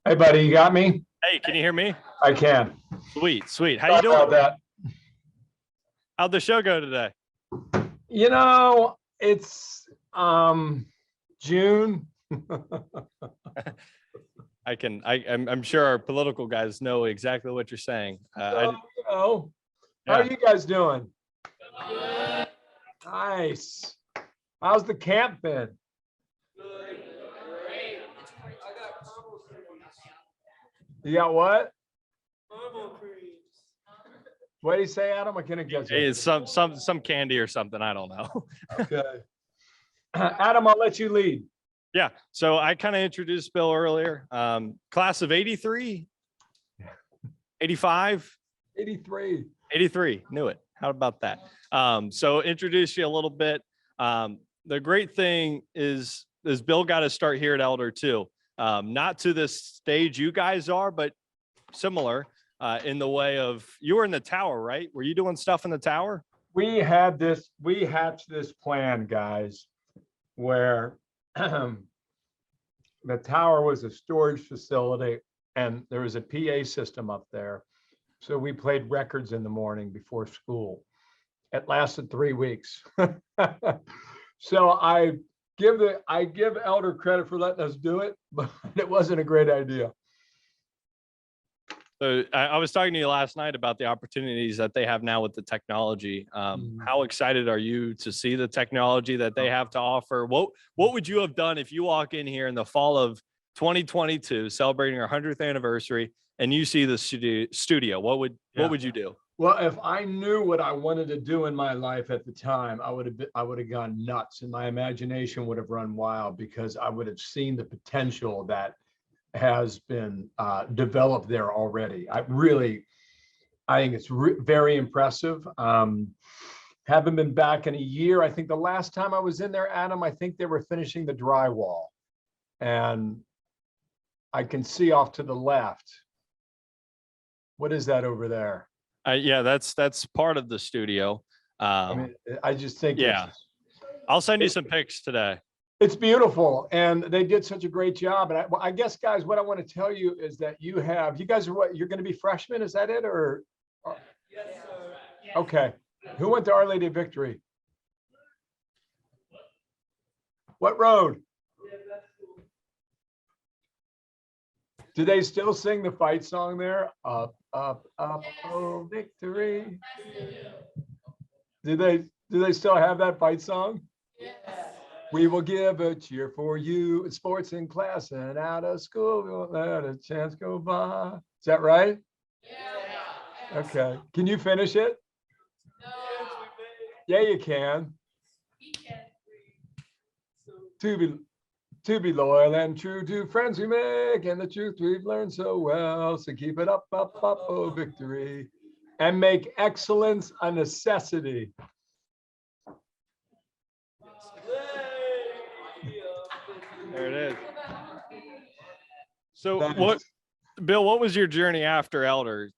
Hey, buddy, you got me? Hey, can you hear me? I can. Sweet, sweet. How Sorry you doing? about that. How'd the show go today? It's June. I'm sure our political guys know exactly what you're saying. How Yeah. are you guys doing? Nice. How's the camp been? You got what? What do you say, Adam? I couldn't get you. It's some candy or something. I don't know. Okay. Adam, I'll let you lead. Yeah. So I kind of introduced Bill earlier. Class of 83, 85, 83. 83. Knew it. How about that? So introduce you a little bit. The great thing is Bill got to start here at Elder too. Not to this stage you guys are, but similar in the way of you were in the tower, right? Were you doing stuff in the tower? We hatched this plan, guys, where the tower was a storage facility and there was a PA system up there. So we played records in the morning before school. It lasted 3 weeks. So I give Elder credit for letting us do it, but it wasn't a great idea. So I was talking to you last night about the opportunities that they have now with the technology. How excited are you to see the technology that they have to offer? What would you have done if you walk in here in the fall of 2022, celebrating our 100th anniversary, and you see the studio? What would you do? Well, if I knew what I wanted to do in my life at the time, I would have gone nuts, and my imagination would have run wild because I would have seen the potential that has been developed there already. I think it's very impressive. Haven't been back in a year. I think the last time I was in there, Adam, I think they were finishing the drywall, and I can see off to the left. What is that over there? Yeah, that's part of the studio. I just think, yeah, I'll send you some pics today. It's beautiful, and they did such a great job. And I guess, guys, what I want to tell you is that you guys are what? You're going to be freshmen, is that it? Or yes, sir. Okay. Who went to Our Lady of Victory? What road? Do they still sing the fight song there? Up, up, up, oh, victory. Do they still have that fight song? Yes. We will give a cheer for you in sports in class and out of school. We won't let a chance go by. Is that right? Yeah. Okay. Can you finish it? No. Yeah, you can. He can. To be loyal and true to friends we make, and the truth we've learned so well. So keep it up, up, up, oh, victory, and make excellence a necessity. There it is. So Bill, what was your journey after Elder?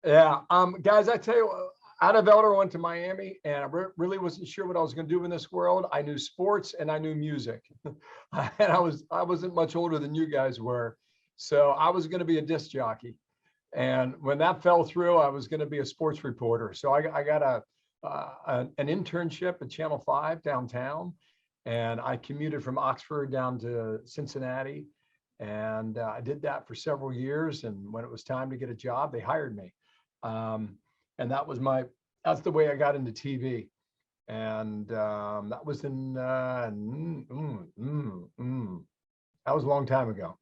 Yeah, guys, I tell you, out of Elder, I went to Miami, and I really wasn't sure what I was going to do in this world. I knew sports and I knew music, and I wasn't much older than you guys were, so I was going to be a disc jockey. And when that fell through, I was going to be a sports reporter. So I got an internship at Channel 5 downtown. And I commuted from Oxford down to Cincinnati, and I did that for several years. And when it was time to get a job, they hired me, and that's the way I got into TV. And that was that was a long time ago.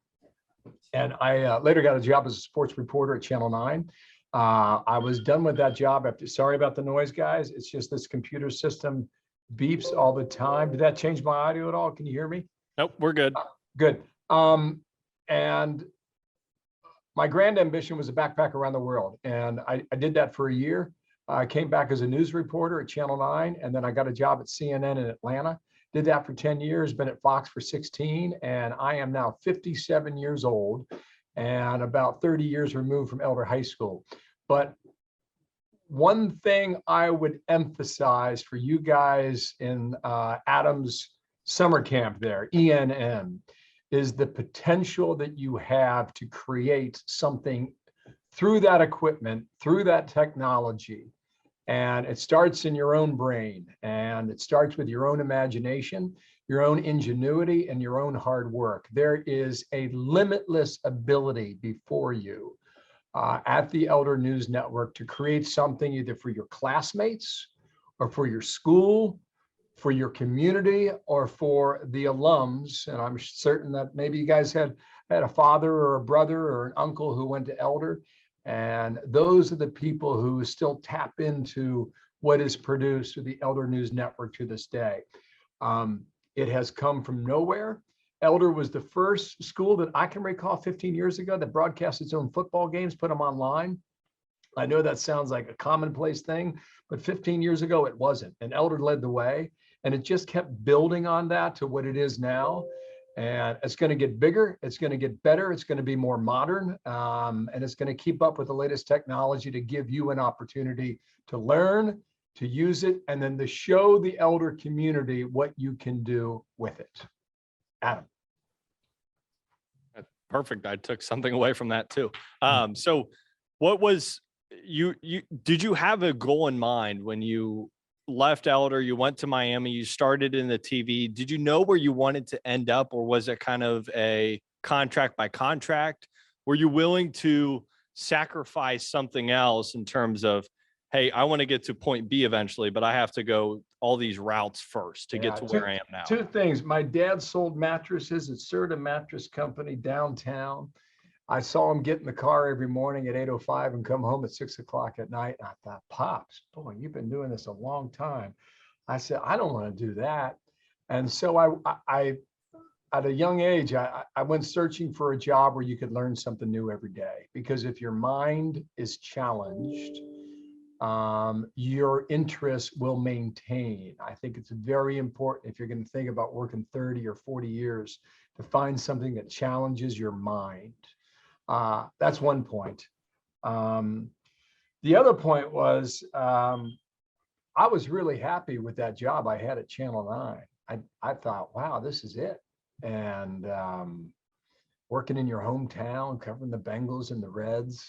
And I later got a job as a sports reporter at Channel 9. I was done with that job after. Sorry about the noise, guys. It's just this computer system beeps all the time. Did that change my audio at all? Can you hear me? Nope, we're good. Good. And my grand ambition was to backpack around the world. And I did that for a year. I came back as a news reporter at Channel 9, and then I got a job at CNN in Atlanta. Did that for 10 years, been at Fox for 16, and I am now 57 years old and about 30 years removed from Elder High School. But one thing I would emphasize for you guys in Adam's summer camp there, ENN, is the potential that you have to create something through that equipment, through that technology. And it starts in your own brain, and it starts with your own imagination, your own ingenuity, and your own hard work. There is a limitless ability before you at the Elder News Network to create something either for your classmates or for your school, for your community, or for the alums. And I'm certain that maybe you guys had a father or a brother or an uncle who went to Elder. And those are the people who still tap into what is produced through the Elder News Network to this day. It has come from nowhere. Elder was the first school that I can recall 15 years ago that broadcast its own football games, put them online. I know that sounds like a commonplace thing, but 15 years ago it wasn't. And Elder led the way, and it just kept building on that to what it is now. And it's going to get bigger, it's going to get better, it's going to be more modern, and it's going to keep up with the latest technology to give you an opportunity to learn, to use it, and then to show the Elder community what you can do with it. Adam. Perfect. I took something away from that too. So what was did you have a goal in mind when you left Elder, you went to Miami, you started in the TV? Did you know where you wanted to end up, or was it kind of a contract by contract? Were you willing to sacrifice something else in terms of, hey, I want to get to point B eventually, but I have to go all these routes first to get to where I am now? Two things. My dad sold mattresses at Serta Mattress Company downtown. I saw him get in the car every morning at 8:05 and come home at 6 o'clock at night. And I thought, Pops, boy, you've been doing this a long time. I said, I don't want to do that. And so I at a young age, I went searching for a job where you could learn something new every day. Because if your mind is challenged, your interests will maintain. I think it's very important, if you're going to think about working 30 or 40 years, to find something that challenges your mind. That's one point. The other point was, I was really happy with that job I had at Channel 9. I thought, wow, this is it. And working in your hometown, covering the Bengals and the Reds.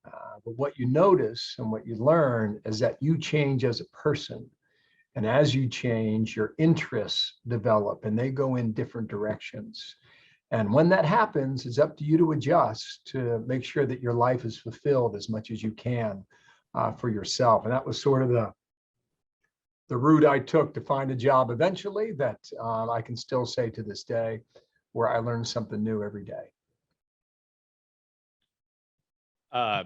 But what you notice and what you learn is that you change as a person. And as you change, your interests develop and they go in different directions. And when that happens, it's up to you to adjust to make sure that your life is fulfilled as much as you can for yourself. And that was sort of the route I took to find a job eventually that I can still say to this day, where I learn something new every day.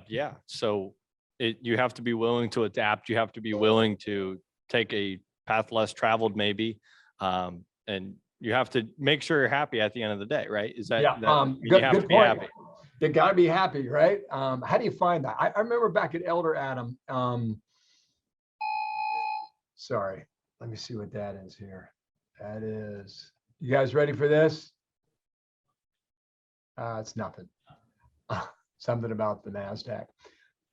Yeah. So you have to be willing to adapt. You have to be willing to take a path less traveled, maybe. And you have to make sure you're happy at the end of the day, right? Is that, yeah, you have to be happy. You got to be happy, right? How do you find that? I remember back at Elder, Adam, sorry, let me see what that is here. That is, you guys ready for this? It's nothing. Something about the NASDAQ.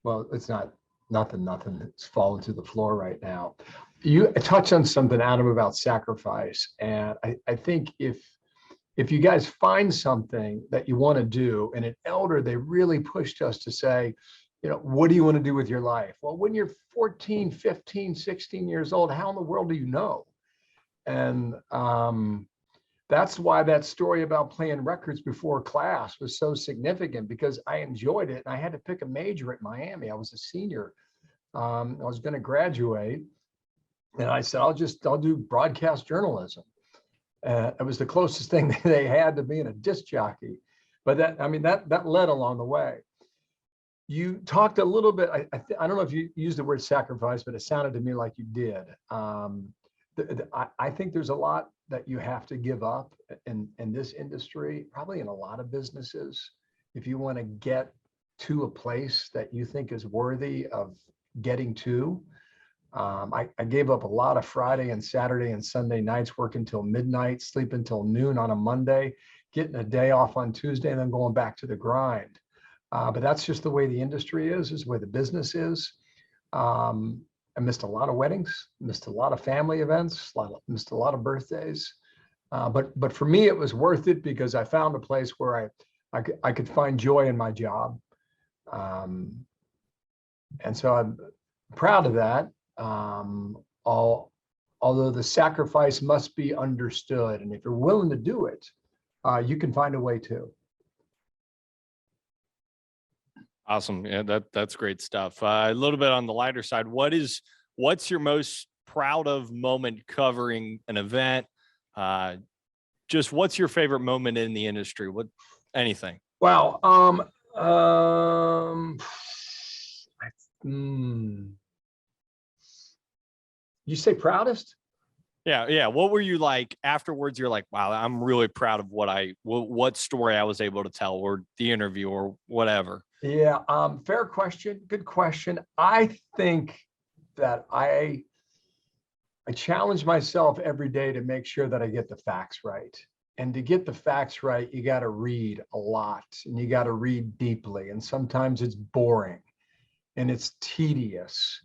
Well, it's not nothing. It's fallen to the floor right now. You touched on something, Adam, about sacrifice. And I think if you guys find something that you want to do, and at Elder, they really pushed us to say, what do you want to do with your life? Well, when you're 14, 15, 16 years old, how in the world do you know? And that's why that story about playing records before class was so significant, because I enjoyed it. And I had to pick a major at Miami. I was a senior. I was going to graduate. And I said, I'll do broadcast journalism. It was the closest thing they had to being a disc jockey. But that led along the way. You talked a little bit, I don't know if you used the word sacrifice, but it sounded to me like you did. I think there's a lot that you have to give up in this industry, probably in a lot of businesses, if you want to get to a place that you think is worthy of getting to. I gave up a lot of Friday and Saturday and Sunday nights, working till midnight, sleep until noon on a Monday, getting a day off on Tuesday, and then going back to the grind. But that's just the way the industry is the way the business is. I missed a lot of weddings, missed a lot of family events, missed a lot of birthdays. But for me, it was worth it because I found a place where I could find joy in my job. And so I'm proud of that. Although the sacrifice must be understood. And if you're willing to do it, you can find a way too. Awesome. Yeah, that's great stuff. A little bit on the lighter side. What's your most proud of moment covering an event? Just what's your favorite moment in the industry? Anything? Wow. You say proudest? Yeah. What were you like afterwards? You're like, wow, I'm really proud of what story I was able to tell, or the interview, or whatever. Yeah. Fair question. Good question. I think that I challenge myself every day to make sure that I get the facts right. And to get the facts right, you got to read a lot, and you got to read deeply. And sometimes it's boring and it's tedious.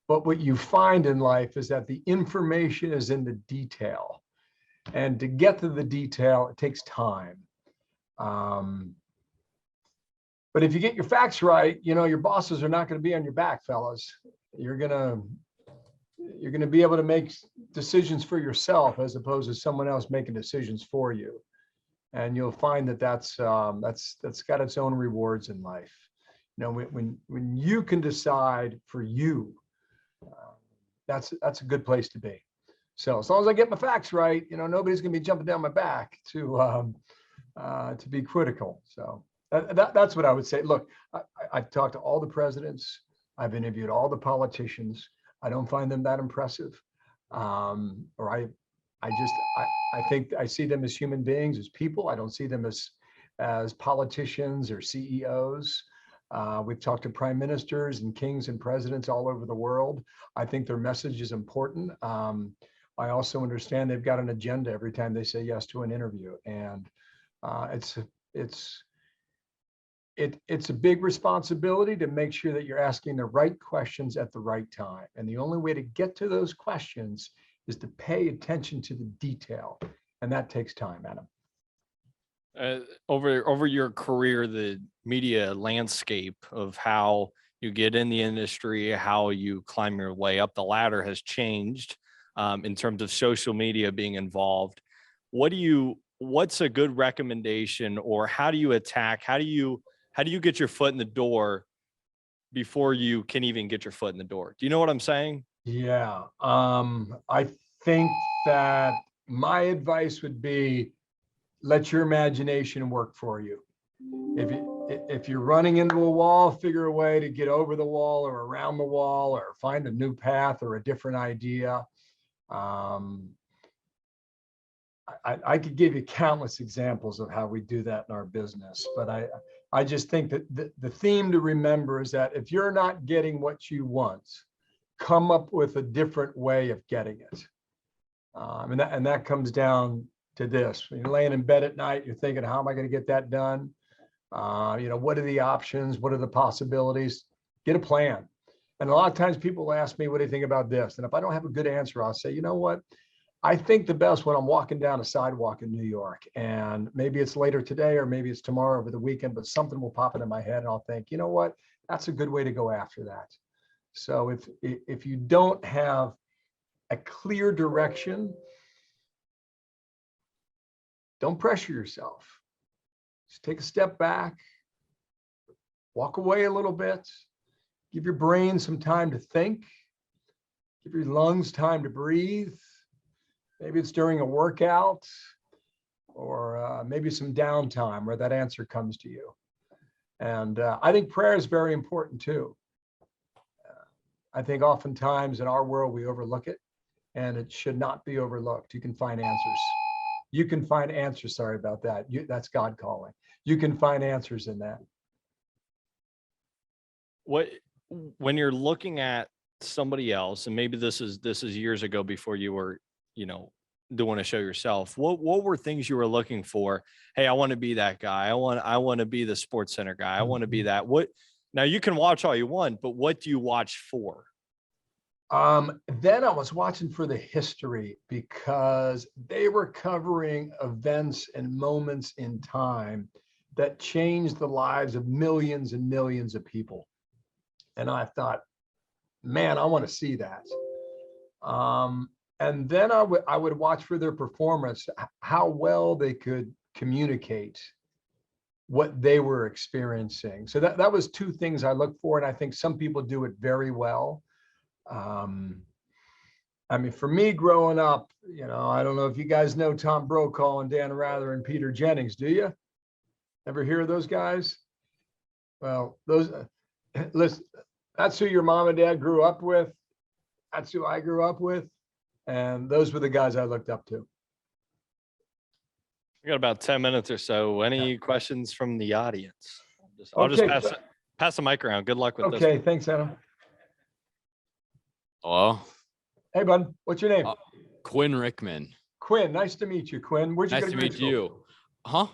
But what you find in life is that the information is in the detail. And to get to the detail, it takes time. But if you get your facts right, your bosses are not going to be on your back, fellas. You're going to be able to make decisions for yourself as opposed to someone else making decisions for you. And you'll find that that's got its own rewards in life. When you can decide for you, that's a good place to be. So as long as I get my facts right, nobody's going to be jumping down my back to be critical. So that's what I would say. Look, I've talked to all the presidents. I've interviewed all the politicians. I don't find them that impressive. Or I think I see them as human beings, as people. I don't see them as politicians or CEOs. We've talked to prime ministers and kings and presidents all over the world. I think their message is important. I also understand they've got an agenda every time they say yes to an interview, and it's a big responsibility to make sure that you're asking the right questions at the right time. And the only way to get to those questions is to pay attention to the detail, and that takes time, Adam. Over your career, the media landscape of how you get in the industry, how you climb your way up the ladder has changed in terms of social media being involved. What's a good recommendation, or how do you get your foot in the door before you can even get your foot in the door? Do you know what I'm saying? Yeah. I think that my advice would be, let your imagination work for you. If you're running into a wall, figure a way to get over the wall or around the wall, or find a new path or a different idea. I could give you countless examples of how we do that in our business, but I just think that the theme to remember is that if you're not getting what you want, come up with a different way of getting it. And that comes down to this. When you're laying in bed at night, you're thinking, how am I going to get that done? What are the options? What are the possibilities? Get a plan. And a lot of times people ask me, what do you think about this? And if I don't have a good answer, I'll say, you know what? I think the best when I'm walking down a sidewalk in New York, and maybe it's later today, or maybe it's tomorrow over the weekend, but something will pop into my head and I'll think, you know what? That's a good way to go after that. So if you don't have a clear direction, don't pressure yourself. Just take a step back, walk away a little bit, give your brain some time to think, give your lungs time to breathe. Maybe it's during a workout, or maybe some downtime where that answer comes to you. And I think prayer is very important too. I think oftentimes in our world, we overlook it, and it should not be overlooked. You can find answers. You can find answers. Sorry about that. That's God calling. You can find answers in that. When you're looking at somebody else, and maybe this is years ago before you were, doing a show yourself, what were things you were looking for? Hey, I want to be that guy. I want to be the Sports Center guy. I want to be that. Now you can watch all you want, but what do you watch for? Then I was watching for the history because they were covering events and moments in time that changed the lives of millions and millions of people. And I thought, man, I want to see that. And then I would watch for their performance, how well they could communicate what they were experiencing. So that was two things I look for. And I think some people do it very well. I mean, for me growing up, I don't know if you guys know Tom Brokaw and Dan Rather and Peter Jennings, do you? Ever hear of those guys? Well, listen, that's who your mom and dad grew up with. That's who I grew up with. And those were the guys I looked up to. We got about 10 minutes or so. Any questions from the audience? I'll just pass the mic around. Good luck with this. Okay, thanks, Adam. Hello. Hey, bud. What's your name? Quinn Rickman. Quinn, nice to meet you, Quinn. Where'd you go to grade school? Nice to meet you. Huh?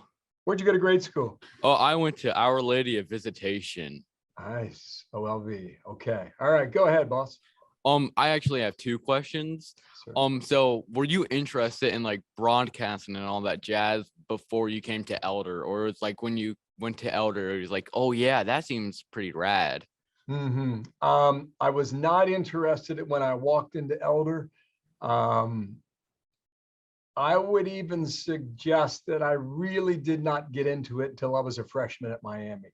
Where'd you go to grade school? Oh, I went to Our Lady of Visitation. Nice. OLV. Okay. All right. Go ahead, boss. I actually have two questions. Sure. So were you interested in like broadcasting and all that jazz before you came to Elder, or it's like when you went to Elder, it was like, oh yeah, that seems pretty rad? I was not interested when I walked into Elder. I would even suggest that I really did not get into it until I was a freshman at Miami.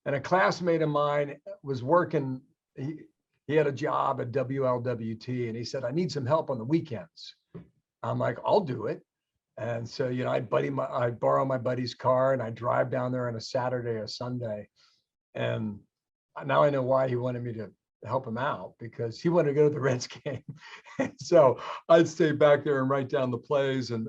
And a classmate of mine was working, he had a job at WLWT, and he said, I need some help on the weekends. I'm like, I'll do it. And so, I'd borrow my buddy's car and I'd drive down there on a Saturday or Sunday. And now I know why he wanted me to help him out, because he wanted to go to the Reds game. So I'd stay back there and write down the plays, and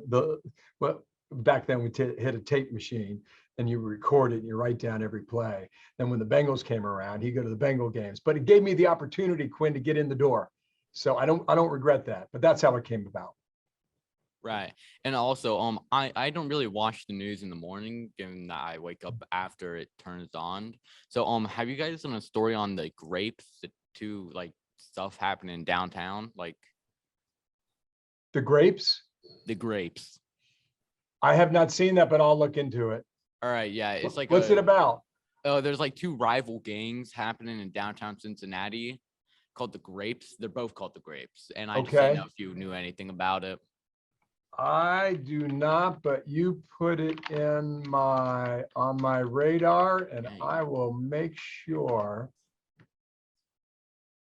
back then we hit a tape machine and you record it and you write down every play. Then when the Bengals came around, he'd go to the Bengal games, but it gave me the opportunity, Quinn, to get in the door. So I don't regret that, but that's how it came about. Right. And also, I don't really watch the news in the morning, given that I wake up after it turns on. So, have you guys done a story on the grapes, the two like stuff happening downtown, like the grapes? The grapes. I have not seen that, but I'll look into it. All right. Yeah. It's like, what's it about? Oh, there's like two rival gangs happening in downtown Cincinnati called the Grapes. They're both called the Grapes. And I just didn't know if you knew anything about it. I do not, but you put it on my radar, and I will make sure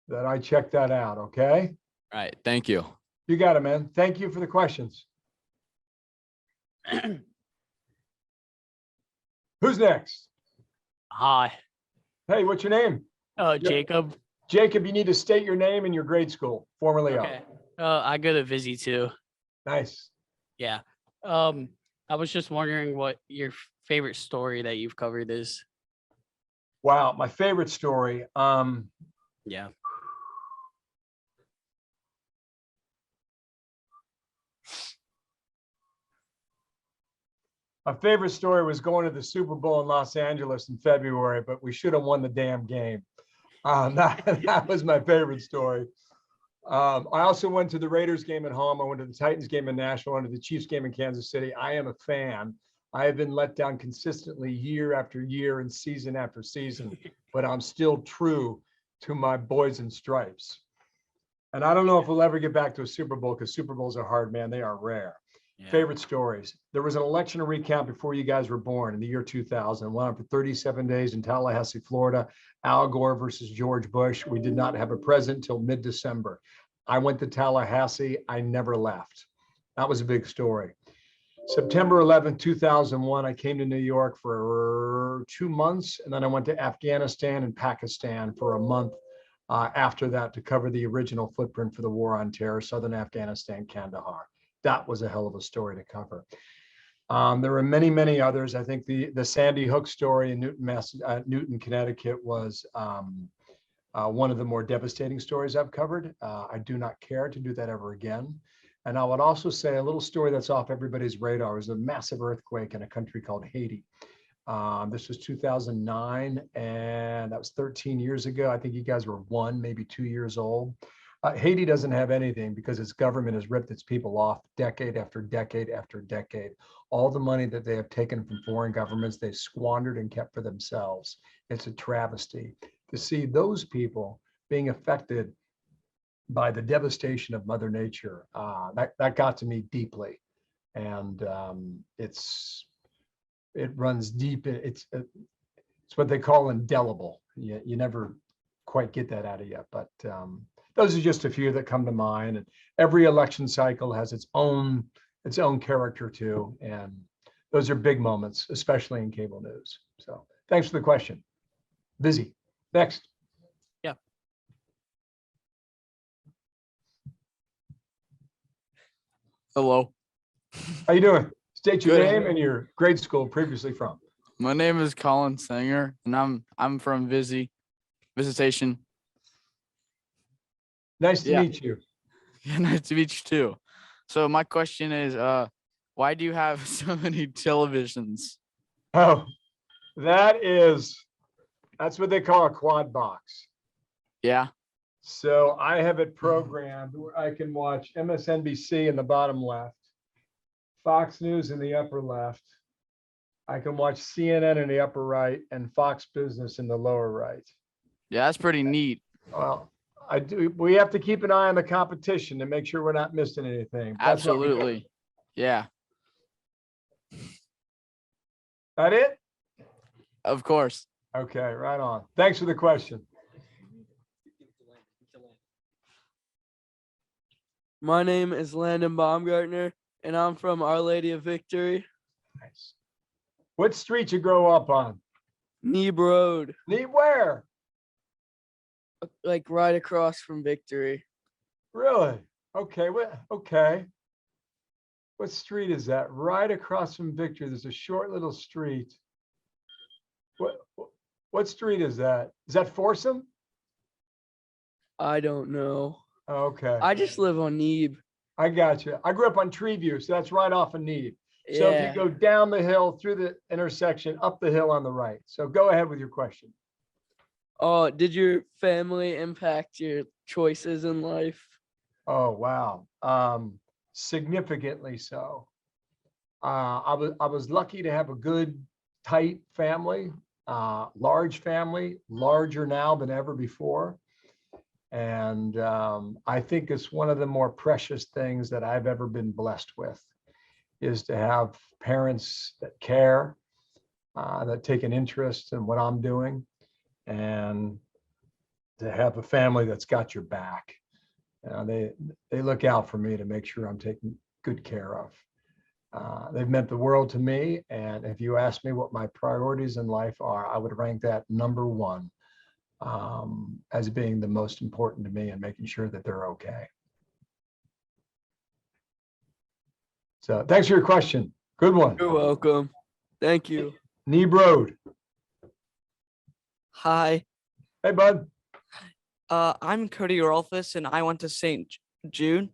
that I check that out. Okay. All right. Thank you. You got it, man. Thank you for the questions. Who's next? Hi. Hey, what's your name? Jacob. Jacob, you need to state your name and your grade school, formerly of. Okay. I go to Visi too. Nice. Yeah. I was just wondering what your favorite story that you've covered is. Wow, my favorite story. Yeah. My favorite story was going to the Super Bowl in Los Angeles in February, but we should have won the damn game. That was my favorite story. I also went to the Raiders game at home. I went to the Titans game in Nashville. I went to the Chiefs game in Kansas City. I am a fan. I have been let down consistently year after year and season after season, but I'm still true to my boys in stripes. And I don't know if we'll ever get back to a Super Bowl, because Super Bowls are hard, man. They are rare. Yeah. Favorite stories. There was an election recount before you guys were born in the year 2000. Went on for 37 days in Tallahassee, Florida. Al Gore versus George Bush. We did not have a president till mid-December. I went to Tallahassee. I never left. That was a big story. September 11th, 2001, I came to New York for 2 months, and then I went to Afghanistan and Pakistan for a month after that to cover the original footprint for the war on terror, Southern Afghanistan, Kandahar. That was a hell of a story to cover. There were many, many others. I think the Sandy Hook story in Newton, Connecticut was one of the more devastating stories I've covered. I do not care to do that ever again. And I would also say a little story that's off everybody's radar was a massive earthquake in a country called Haiti. This was 2009, and that was 13 years ago. I think you guys were 1, maybe 2 years old. Haiti doesn't have anything because its government has ripped its people off decade after decade after decade. All the money that they have taken from foreign governments, they've squandered and kept for themselves. It's a travesty to see those people being affected by the devastation of Mother Nature. That got to me deeply, and it runs deep. It's what they call indelible. You never quite get that out of you, but those are just a few that come to mind. And every election cycle has its own character too, and those are big moments, especially in cable news. So thanks for the question. Busy. Next. Yeah. Hello. How you doing? State your Good. name and your grade school previously from. My name is Colin Sanger, and I'm from Visitation. Nice to Yeah. meet you. Yeah, nice to meet you too. So my question is, why do you have so many televisions? Oh, that's what they call a quad box. Yeah. So I have it programmed where I can watch MSNBC in the bottom left, Fox News in the upper left. I can watch CNN in the upper right and Fox Business in the lower right. Yeah, that's pretty neat. Well, we have to keep an eye on the competition to make sure we're not missing anything. That's what we do. Absolutely. Yeah, That it? of course. Okay, right on. Thanks for the question. My name is Landon Baumgartner, and I'm from Our Lady of Victory, Nice. What street you grow up on? Neeb Road, Where? like right across from Victory. Really? Okay. Okay. What street is that? Right across from Victory. There's a short little street. What street is that? Is that Foursome? I don't know. Okay. I just live on Neeb. I got you. I grew up on Treeview, so that's right off of Need. So if Yeah. you go down the hill through the intersection, up the hill on the right. So go ahead with your question. Oh, did your family impact your choices in life? Oh, wow. Significantly so. I was lucky to have a good, tight family, large family, larger now than ever before. And I think it's one of the more precious things that I've ever been blessed with, is to have parents that care, that take an interest in what I'm doing, and to have a family that's got your back. They look out for me to make sure I'm taken good care of. They've meant the world to me. And if you ask me what my priorities in life are, I would rank that number one, as being the most important to me, and making sure that they're okay. So thanks for your question. Good one. You're welcome. Thank you. Neeb Road. Hi, Hey, bud. I'm Cody Rolfus and I went to St. Jude.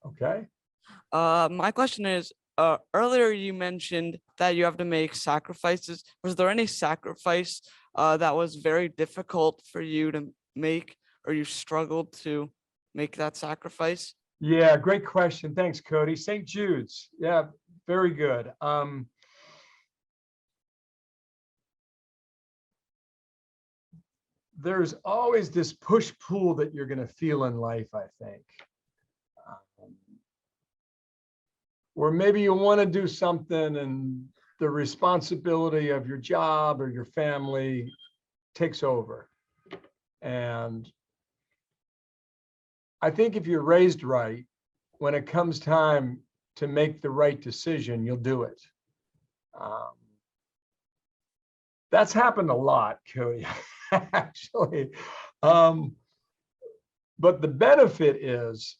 Okay. My question is, earlier you mentioned that you have to make sacrifices. Was there any sacrifice that was very difficult for you to make, or you struggled to make that sacrifice? Yeah, great question. Thanks, Cody. St. Jude's. Yeah, very good. There's always this push-pull that you're going to feel in life, I think. Where maybe you want to do something and the responsibility of your job or your family takes over. And I think if you're raised right, when it comes time to make the right decision, you'll do it. That's happened a lot, Cody, actually. But the benefit is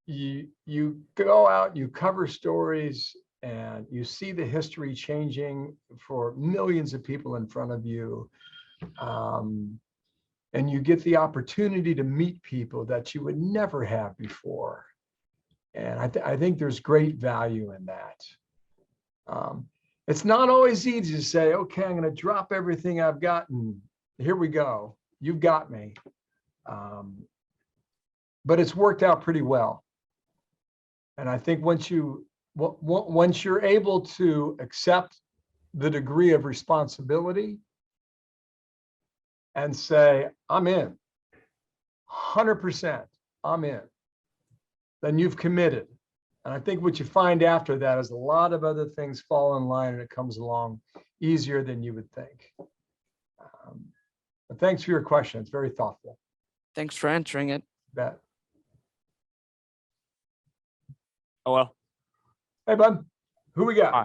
you go out, you cover stories, and you see the history changing for millions of people in front of you. And you get the opportunity to meet people that you would never have before. And I think there's great value in that. It's not always easy to say, okay, I'm going to drop everything I've got and here we go. You've got me. but it's worked out pretty well. And I think once you're able to accept the degree of responsibility and say, I'm in, 100%, I'm in, then you've committed. And I think what you find after that is a lot of other things fall in line and it comes along easier than you would think. But thanks for your question. It's very thoughtful. Thanks for answering it. Bet. Hello. Hey, bud. Who we got? Hi.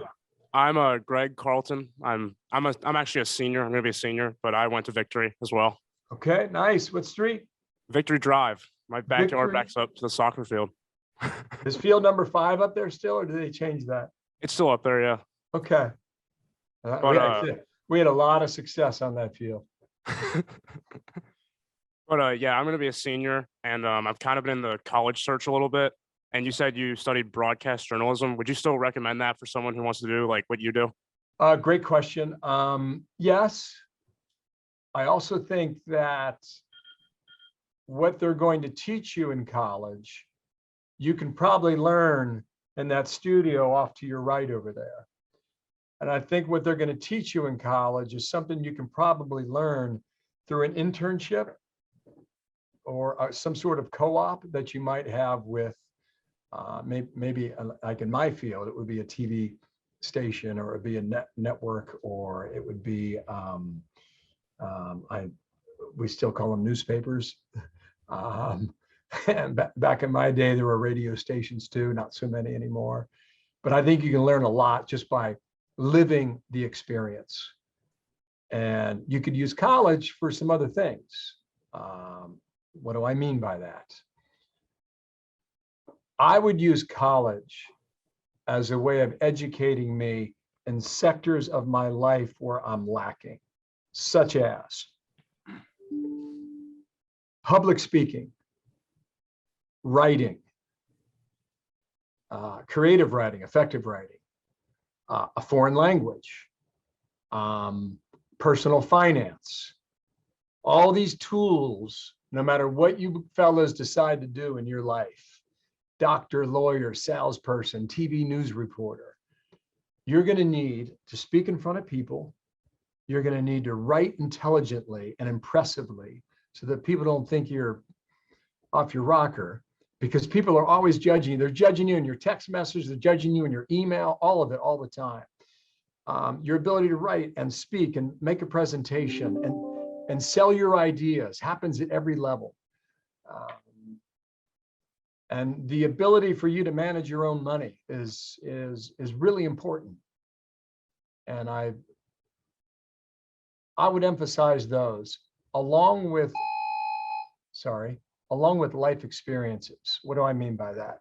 I'm Greg Carlton. I'm actually a senior. I'm gonna be a senior, but I went to Victory as well. Okay, nice. What street? Victory Drive. My backyard Victory? backs up to the soccer field. Is field number 5 up there still, or did they change that? It's still up there, yeah. Okay. We had a lot of success on that field. But yeah, I'm gonna be a senior, and I've kind of been in the college search a little bit. And you said you studied broadcast journalism. Would you still recommend that for someone who wants to do like what you do? Great question. Yes. I also think that what they're going to teach you in college, you can probably learn in that studio off to your right over there. And I think what they're going to teach you in college is something you can probably learn through an internship or some sort of co-op that you might have with maybe like in my field, it would be a TV station, or it would be a network, or it would be, we still call them newspapers. And back in my day, there were radio stations too, not so many anymore. But I think you can learn a lot just by living the experience. And you could use college for some other things. What do I mean by that? I would use college as a way of educating me in sectors of my life where I'm lacking, such as public speaking, writing, creative writing, effective writing, a foreign language, personal finance. All these tools, no matter what you fellas decide to do in your life, doctor, lawyer, salesperson, TV news reporter, you're going to need to speak in front of people. You're going to need to write intelligently and impressively so that people don't think you're off your rocker, because people are always judging you. They're judging you in your text message. They're judging you in your email, all of it, all the time. Your ability to write and speak and make a presentation and sell your ideas happens at every level. And the ability for you to manage your own money is really important. And I would emphasize those along with life experiences. What do I mean by that?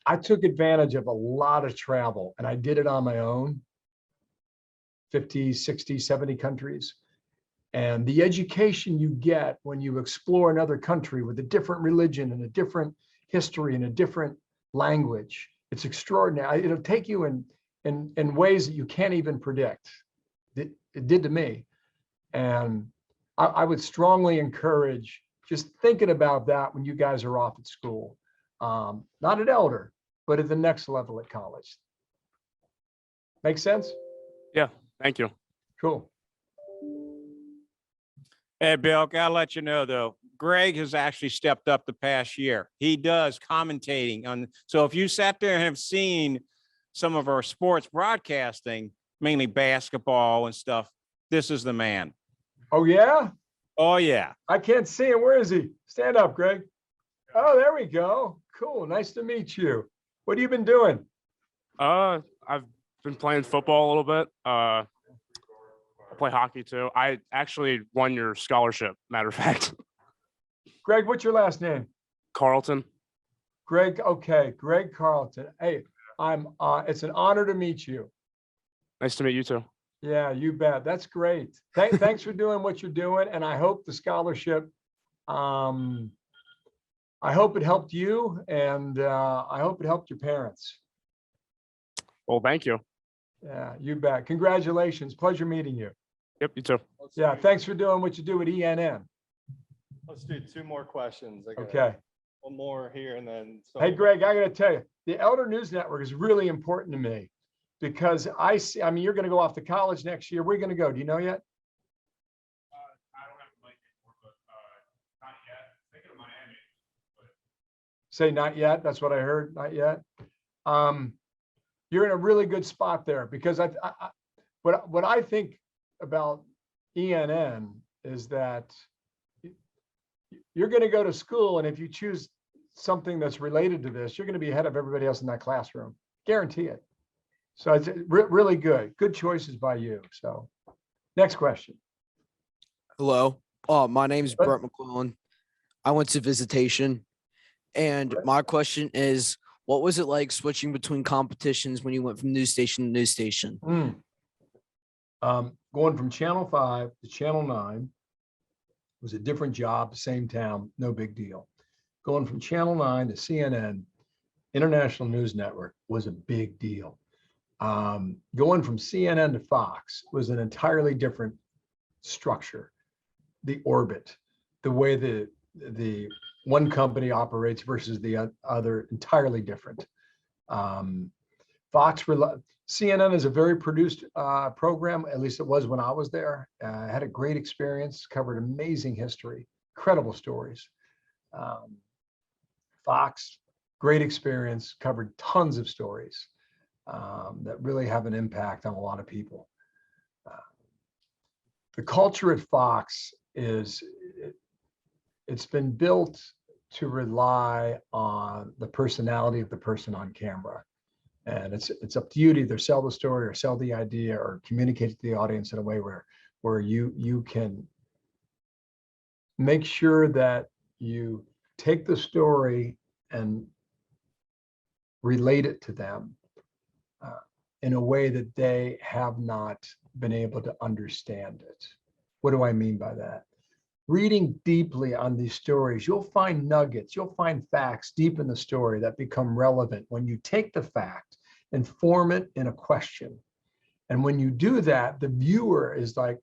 I took advantage of a lot of travel, and I did it on my own, 50, 60, 70 countries. And the education you get when you explore another country with a different religion and a different history and a different language, it's extraordinary. It'll take you in ways that you can't even predict. It did to me. And I would strongly encourage just thinking about that when you guys are off at school. Not at Elder, but at the next level at college. Make sense? Yeah, thank you. Cool. Hey, Bill, gotta let you know though, Greg has actually stepped up the past year. He does commentating on. So if you sat there and have seen some of our sports broadcasting, mainly basketball and stuff, this is the man. Oh, yeah? Oh, yeah. I can't see him. Where is he? Stand up, Greg. Oh, there we go. Cool. Nice to meet you. What have you been doing? I've been playing football a little bit. I play hockey too. I actually won your scholarship, matter of fact. Greg, what's your last name? Carlton. Greg, okay. Greg Carlton. Hey, it's an honor to meet you. Nice to meet you too. Yeah, you bet. That's great. Thanks for doing what you're doing. And I hope the scholarship, I hope it helped you, and I hope it helped your parents. Well, thank you. Yeah, you bet. Congratulations. Pleasure meeting you. Yep, you too. Yeah, thanks for doing what you do at ENN. Let's do 2 more questions. Okay. one more here and then. Hey, Greg, I got to tell you, the Elder News Network is really important to me because I see, I mean, you're going to go off to college next year. Where are you going to go? Do you know yet? I don't have to like it, but not yet. Thinking of Miami. Say not yet. That's what I heard. Not yet. You're in a really good spot there because what I think about ENN is that you're going to go to school, and if you choose something that's related to this, you're going to be ahead of everybody else in that classroom. Guarantee it. So it's really good. Good choices by you. So next question. Hello. My name is Brett McClellan. I went to visitation, and my question is, what was it like switching between competitions when you went from news station to news station? Going from Channel 5 to Channel 9 was a different job, same town, no big deal. Going from Channel 9 to CNN, International News Network, was a big deal. Going from CNN to Fox was an entirely different structure. The orbit, the way the one company operates versus the other, entirely different. CNN is a very produced program, at least it was when I was there. I had a great experience, covered amazing history, incredible stories. Fox, great experience, covered tons of stories that really have an impact on a lot of people. The culture at Fox it's been built to rely on the personality of the person on camera. And it's up to you to either sell the story or sell the idea or communicate to the audience in a way where you can make sure that you take the story and relate it to them in a way that they have not been able to understand it. What do I mean by that? Reading deeply on these stories, you'll find nuggets, you'll find facts deep in the story that become relevant when you take the fact and form it in a question. And when you do that, the viewer is like,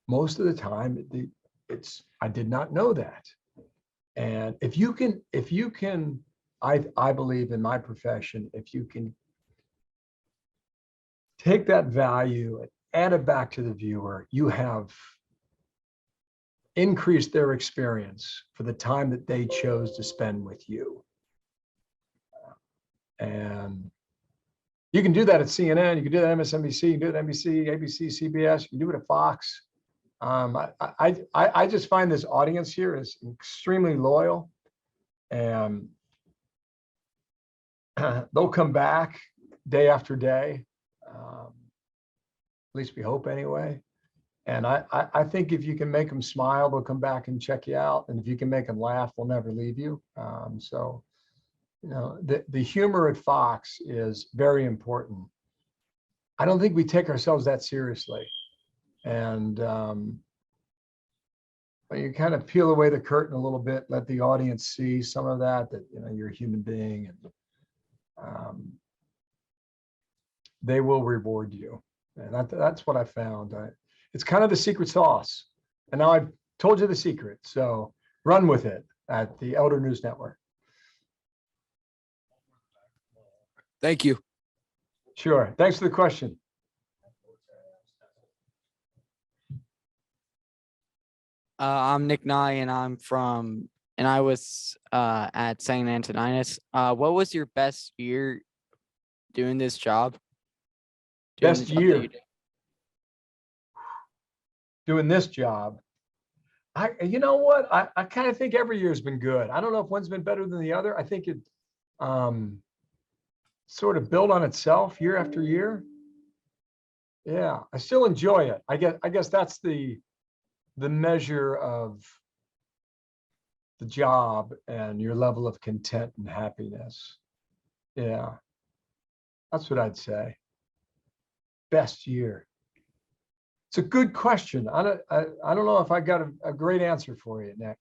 most of the time I did not know that. And if you can, I believe in my profession, if you can take that value and add it back to the viewer, you have increased their experience for the time that they chose to spend with you. And you can do that at CNN, you can do that at MSNBC, you can do it at NBC, ABC, CBS, you can do it at Fox. I just find this audience here is extremely loyal, and they'll come back day after day. At least we hope anyway. And I think if you can make them smile, they'll come back and check you out. And if you can make them laugh, they'll never leave you. So, you know, the humor at Fox is very important. I don't think we take ourselves that seriously. And when you kind of peel away the curtain a little bit, let the audience see some of that, you know, you're a human being, and they will reward you. And that's what I found. It's kind of the secret sauce. And now I've told you the secret. So run with it at the Elder News Network. Thank you. Sure. Thanks for the question. I'm Nick Nye, and I was at St. Antoninus. What was your best year doing this job? Best year doing this job. You know what? I kind of think every year has been good. I don't know if one's been better than the other. I think it sort of built on itself year after year. Yeah, I still enjoy it. I guess that's the measure of the job and your level of content and happiness. Yeah, that's what I'd say. Best year. It's a good question. I don't know if I got a great answer for you, Nick.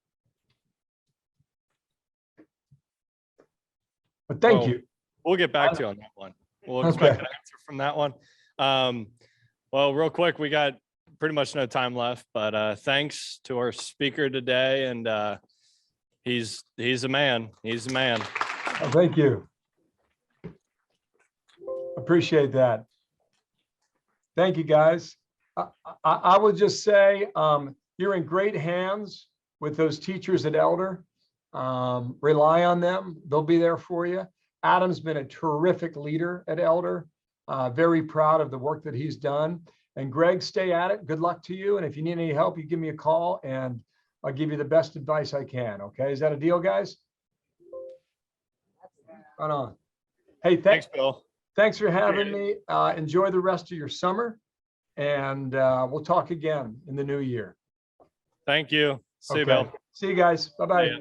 But thank you. We'll get back to you on that one. We'll expect an answer from that one. Well, real quick, we got pretty much no time left, but thanks to our speaker today, and He's a man. He's a man. Oh, thank you. Appreciate that. Thank you, guys. I would just say you're in great hands with those teachers at Elder. Rely on them. They'll be there for you. Adam's been a terrific leader at Elder. Very proud of the work that he's done. And Greg, stay at it. Good luck to you. And if you need any help, you give me a call and I'll give you the best advice I can. Okay. Is that a deal, guys? Right on. Hey, Thanks, Bill. thanks for having me. Enjoy the rest of your summer. And we'll talk again in the new year. Thank you. See you, Okay. Bill. See you guys. Bye-bye. See ya.